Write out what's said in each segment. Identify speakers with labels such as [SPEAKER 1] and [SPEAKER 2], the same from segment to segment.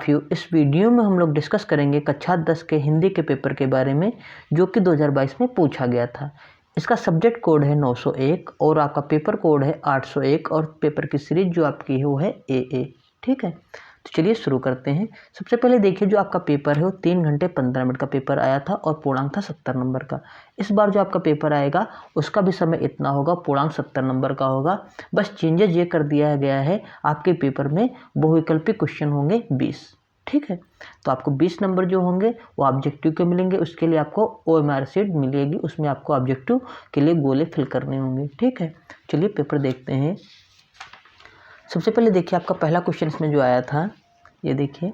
[SPEAKER 1] Of you. इस video में हम लोग डिस्कस करेंगे कक्षा 10 के हिंदी के पेपर के बारे में जो कि 2022 में पूछा गया था। इसका सब्जेक्ट कोड है 901 और आपका पेपर कोड है 801 और पेपर की सीरीज जो आपकी है वो है AA। ठीक है, तो चलिए शुरू करते हैं। सबसे पहले देखिए जो आपका पेपर है वो 3 घंटे 15 मिनट का पेपर आया था और पूर्णांक था 70 नंबर का। इस बार जो आपका पेपर आएगा उसका भी समय इतना होगा, पूर्णांक 70 नंबर का होगा। बस चेंजेस ये कर दिया गया है, आपके पेपर में बहुविकल्पी क्वेश्चन होंगे 20। ठीक है, तो आपको 20 नंबर जो होंगे वो ऑब्जेक्टिव के मिलेंगे। उसके लिए आपको OMR शीट मिलेगी, उसमें आपको ऑब्जेक्टिव के लिए गोले फिल करने होंगे। ठीक है, चलिए पेपर देखते हैं। सबसे पहले देखिए आपका पहला क्वेश्चन इसमें जो आया था, ये देखिए,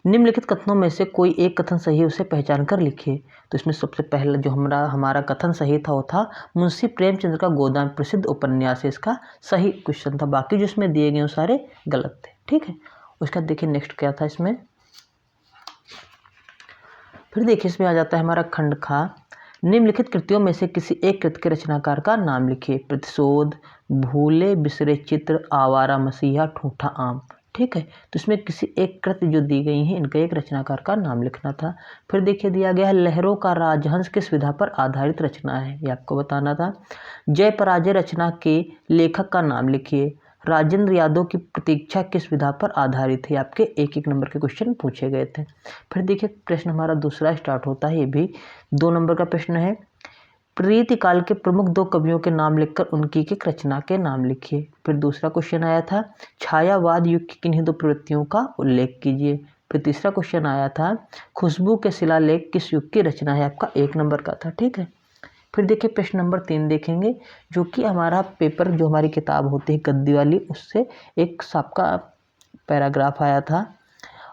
[SPEAKER 1] निम्नलिखित कथनों में से कोई एक कथन सही है उसे पहचान कर लिखिए। तो इसमें सबसे पहला जो हमारा कथन सही था वो था मुंशी प्रेमचंद्र का गोदान प्रसिद्ध उपन्यास है, इसका सही क्वेश्चन था। बाकी जो इसमें दिए गए वो सारे गलत थे। ठीक है, उसका देखिए नेक्स्ट क्या था इसमें। फिर देखिए इसमें आ जाता है हमारा खंड खा, निम्नलिखित कृतियों में से किसी एक कृति के रचनाकार का नाम लिखिए। प्रतिशोध, भूले बिसरे चित्र, आवारा मसीहा, ठूठा आम। ठीक है, तो इसमें किसी एक कृति जो दी गई है इनका एक रचनाकार का नाम लिखना था। फिर देखिए दिया गया है लहरों का राजहंस किस विधा पर आधारित रचना है, ये आपको बताना था। जय पराजय रचना के लेखक का नाम लिखिए। राजेंद्र यादव की प्रतीक्षा किस विधा पर आधारित है, आपके एक एक नंबर के क्वेश्चन पूछे गए थे। फिर देखिए प्रश्न हमारा दूसरा स्टार्ट होता है, ये भी 2 नंबर का प्रश्न है। प्रीति काल के प्रमुख 2 कवियों के नाम लिखकर उनकी एक रचना के नाम लिखिए। फिर दूसरा क्वेश्चन आया था छायावाद युग की किन्हीं 2 प्रवृत्तियों का उल्लेख कीजिए। फिर तीसरा क्वेश्चन आया था खुशबू के शिलालेख किस युग की रचना है, आपका 1 नंबर का था। ठीक है, फिर देखिए प्रश्न नंबर 3 देखेंगे जो कि हमारा पेपर जो हमारी किताब होती है गद्दी वाली, उससे एक सबका पैराग्राफ आया था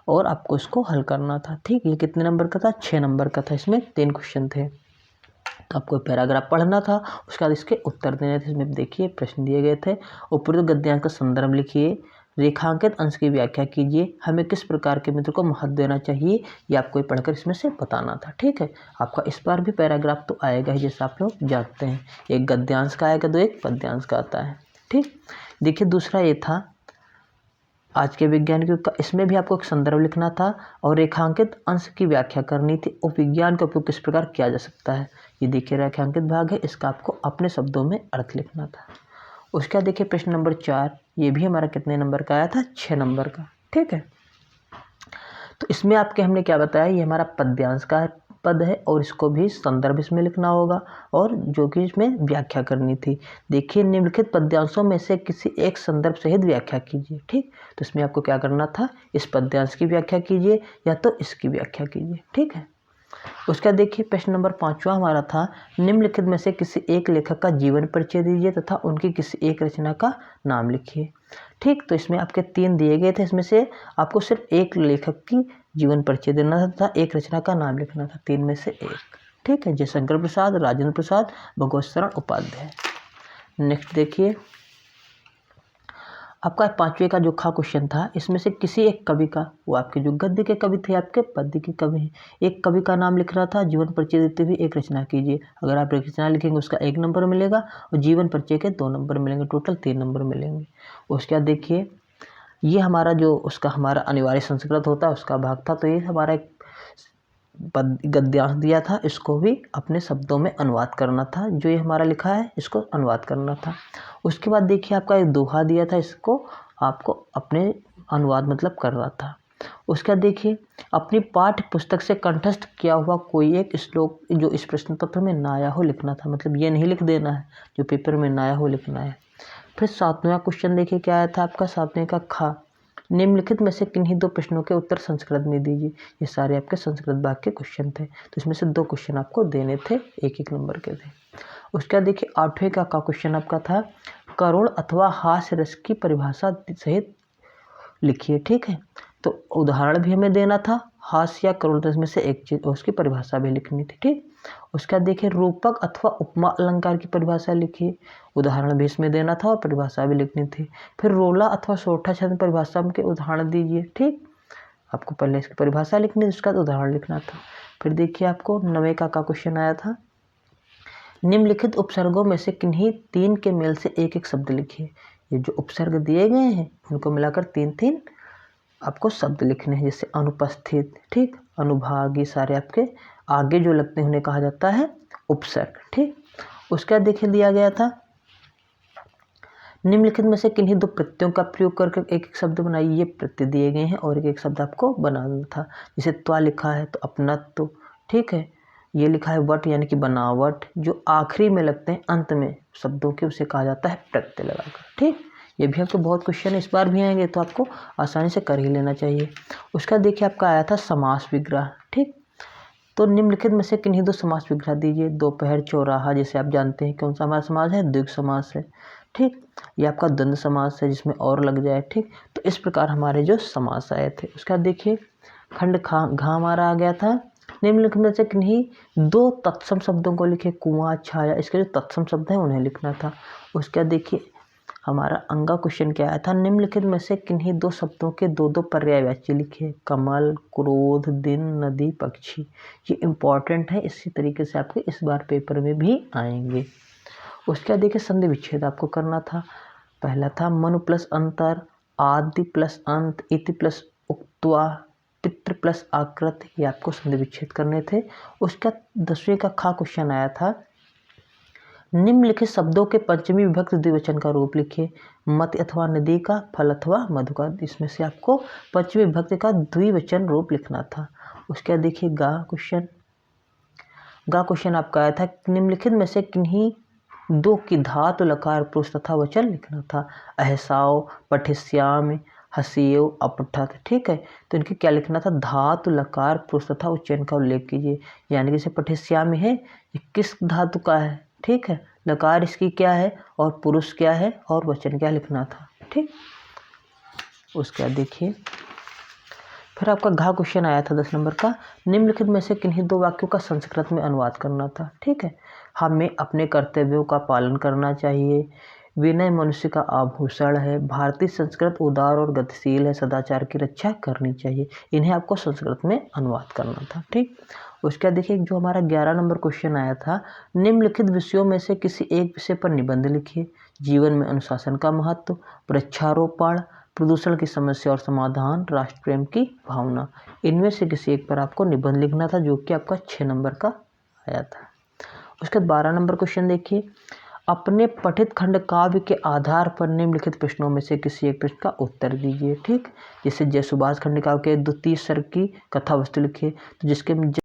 [SPEAKER 1] और आपको इसको हल करना था। ठीक, ये कितने नंबर का था, 6 नंबर का था। इसमें 3 क्वेश्चन थे, तो आपको पैराग्राफ पढ़ना था, उसके बाद इसके उत्तर देने थे। इसमें देखिए प्रश्न दिए गए थे, उपरोक्त गद्यांश का संदर्भ लिखिए, रेखांकित अंश की व्याख्या कीजिए, हमें किस प्रकार के मित्र को महत्व देना चाहिए, ये आपको पढ़कर इसमें से बताना था। ठीक है, आपका इस बार भी पैराग्राफ तो आएगा ही, जैसे आप लोग जानते हैं, एक गद्यांश का आएगा तो एक पद्यांश का आता है। ठीक, देखिए दूसरा ये था आज के विज्ञान के का, इसमें भी आपको एक संदर्भ लिखना था और रेखांकित अंश की व्याख्या करनी थी और विज्ञान का उपयोग किस प्रकार किया जा सकता है। ये देखिए रेखांकित भाग है, इसका आपको अपने शब्दों में अर्थ लिखना था। उसके बाद देखिए प्रश्न नंबर 4, ये भी हमारा कितने नंबर का आया था, 6 नंबर का। ठीक है, तो इसमें आपके हमने क्या बताया, ये हमारा पद्यांश का पद है और इसको भी संदर्भ इसमें लिखना होगा और जो कि इसमें व्याख्या करनी थी। देखिए निम्नलिखित पद्यांशों में से किसी एक संदर्भ सहित व्याख्या कीजिए। ठीक, तो इसमें आपको क्या करना था, इस पद्यांश की व्याख्या कीजिए या तो इसकी व्याख्या कीजिए। ठीक है, उसका देखिए प्रश्न नंबर 5वां हमारा था निम्नलिखित में से किसी एक लेखक का जीवन परिचय दीजिए तथा उनकी किसी एक रचना का नाम लिखिए। ठीक, तो इसमें आपके 3 दिए गए थे, इसमें से आपको सिर्फ एक लेखक की जीवन परिचय देना था, एक रचना का नाम लिखना था, 3 में से 1। ठीक है, जयशंकर प्रसाद, राजेंद्र प्रसाद, भगवत शरण उपाध्याय। नेक्स्ट देखिए आपका 5वें का जो खा क्वेश्चन था, इसमें से किसी एक कवि का, वो आपके जो गद्य के कवि थे आपके पद्य के कवि हैं, एक कवि का नाम लिख रहा था, जीवन परिचय देते हुए एक रचना कीजिए। अगर आप एक रचना लिखेंगे उसका 1 नंबर मिलेगा और जीवन परिचय के 2 नंबर मिलेंगे, टोटल 3 नंबर मिलेंगे। उसके बाद देखिए ये हमारा जो उसका हमारा अनिवार्य संस्कृत होता है उसका भाग था, तो ये हमारा एक गद्यांश दिया था, इसको भी अपने शब्दों में अनुवाद करना था, जो ये हमारा लिखा है इसको अनुवाद करना था। उसके बाद देखिए आपका एक दोहा दिया था, इसको आपको अपने अनुवाद मतलब करना था। उसके बाद देखिए अपनी पाठ्य पुस्तक से कंठस्थ किया हुआ कोई एक श्लोक जो इस प्रश्न पत्र में ना आया हो लिखना था, मतलब ये नहीं लिख देना है जो पेपर में ना आया हो लिखना है। फिर 7वां क्वेश्चन देखिए क्या आया था आपका 7वें का खा, निम्नलिखित में से किन्हीं 2 प्रश्नों के उत्तर संस्कृत में दीजिए। ये सारे आपके संस्कृत भाग के क्वेश्चन थे, तो इसमें से 2 क्वेश्चन आपको देने थे, 1-1 नंबर के थे। उसके बाद देखिए 8वें का क्वेश्चन आपका था करुण अथवा हास्य रस की परिभाषा सहित लिखिए। ठीक है, तो उदाहरण भी हमें देना था, हास्य या करुण रस में से एक चीज, उसकी परिभाषा भी लिखनी थी। ठीक, उसके बाद देखिए रूपक अथवा उपमा अलंकार की परिभाषा लिखिए, उदाहरण भी इसमें देना था और परिभाषा भी लिखनी थी। फिर रोला अथवा सोठा छंद परिभाषा के उदाहरण दीजिए। ठीक, आपको पहले इसकी परिभाषा लिखनी थी, उसका उदाहरण लिखना था। फिर देखिए आपको 9वें का क्वेश्चन आया था निम्नलिखित उपसर्गों में से किन्हीं 3 के मेल से एक एक शब्द लिखिए। ये जो उपसर्ग दिए गए हैं इनको मिलाकर 3-3 आपको शब्द लिखने हैं, जैसे अनुपस्थित, ठीक, अनुभाग, ये सारे आपके आगे जो लगते हैं उन्हें कहा जाता है उपसर्ग, ठीक। उसके बाद देखिए दिया गया था निम्नलिखित में से किन्हीं दो प्रत्ययों का प्रयोग करके एक एक शब्द बनाइए। ये प्रत्यय दिए गए हैं और एक एक शब्द आपको बनाना था। जैसे त्वा लिखा है तो अपनत्व, ठीक है। ये लिखा है वट यानी कि बनावट, जो आखिरी में लगते हैं अंत में शब्दों के, उसे कहा जाता है प्रत्यय लगाकर, ठीक। ये भी आपको बहुत क्वेश्चन इस बार भी आएंगे तो आपको आसानी से कर ही लेना चाहिए। उसका देखिए आपका आया था समास विग्रह, ठीक। तो निम्नलिखित में से किन्हीं दो समास विग्रह दीजिए। दोपहर चौराहा, जैसे आप जानते हैं कौन सा हमारा समास है, द्विग समास है, ठीक। ये आपका द्वंद्व समास है जिसमें और लग जाए, ठीक। तो इस प्रकार हमारे जो समास आए थे। उसका देखिए खंड खा घा हमारा आ गया था। निम्नलिखित में से किन्हीं दो तत्सम शब्दों को लिखे। कुआं, छाया, इसके जो तत्सम शब्द हैं उन्हें लिखना था। उसका देखिए हमारा अंगा क्वेश्चन क्या आया था, निम्नलिखित में से किन्हीं दो शब्दों के दो दो पर्यायवाची लिखे। कमल, क्रोध, दिन, नदी, पक्षी। ये इम्पॉर्टेंट है, इसी तरीके से आपके इस बार पेपर में भी आएंगे। उसके बाद देखिए संधि विच्छेद आपको करना था। पहला था मनु प्लस अंतर, आदि प्लस अंत, इति प्लस उक्त्वा, पितृ प्लस आकृत, ये आपको संधि विच्छेद करने थे। उसका 10वीं का खा क्वेश्चन आया था, निम्नलिखित शब्दों के पंचमी विभक्त द्विवचन का रूप लिखिए। मत अथवा नदी का, फल अथवा मधु का। इसमें से आपको पंचमी विभक्त का द्विवचन रूप लिखना था। उसके बाद देखिए गा क्वेश्चन आपका आया था, निम्नलिखित में से किन्हीं दो की धातु लकार पुरुष तथा वचन लिखना था। अहसाव, पठिष्यामि, हसीव, अपठत, ठीक है। तो इनके क्या लिखना था, धातु लकार पुरुष तथा उच्चारण का उल्लेख कीजिए। यानी कि जैसे पठिष्यामि है, ये किस धातु का है, ठीक है। लकार इसकी क्या है और पुरुष क्या है और वचन क्या लिखना था, ठीक। उसके बाद देखिए फिर आपका घा क्वेश्चन आया था 10 नंबर का, निम्नलिखित में से किन्हीं दो वाक्यों का संस्कृत में अनुवाद करना था, ठीक है। हमें अपने कर्तव्यों का पालन करना चाहिए, विनय मनुष्य का आभूषण है, भारतीय संस्कृत उदार और गतिशील है, सदाचार की रक्षा करनी चाहिए। इन्हें आपको संस्कृत में अनुवाद करना था, ठीक। उसके बाद देखिए जो हमारा 11 नंबर क्वेश्चन आया था, निम्नलिखित विषयों में से किसी एक विषय पर निबंध लिखिए। जीवन में अनुशासन का महत्व, वृक्षारोपण, प्रदूषण की समस्या और समाधान, राष्ट्र प्रेम की भावना। इनमें से किसी एक पर आपको निबंध लिखना था, जो कि आपका 6 नंबर का आया था। उसके बाद 12 नंबर क्वेश्चन देखिए, अपने पठित खंड काव्य के आधार पर निम्नलिखित प्रश्नों में से किसी एक प्रश्न का उत्तर दीजिए, ठीक। जैसे जय सुभाष खंड काव्य के द्वितीय सर्ग की कथा वस्तु लिखिए, तो जिसके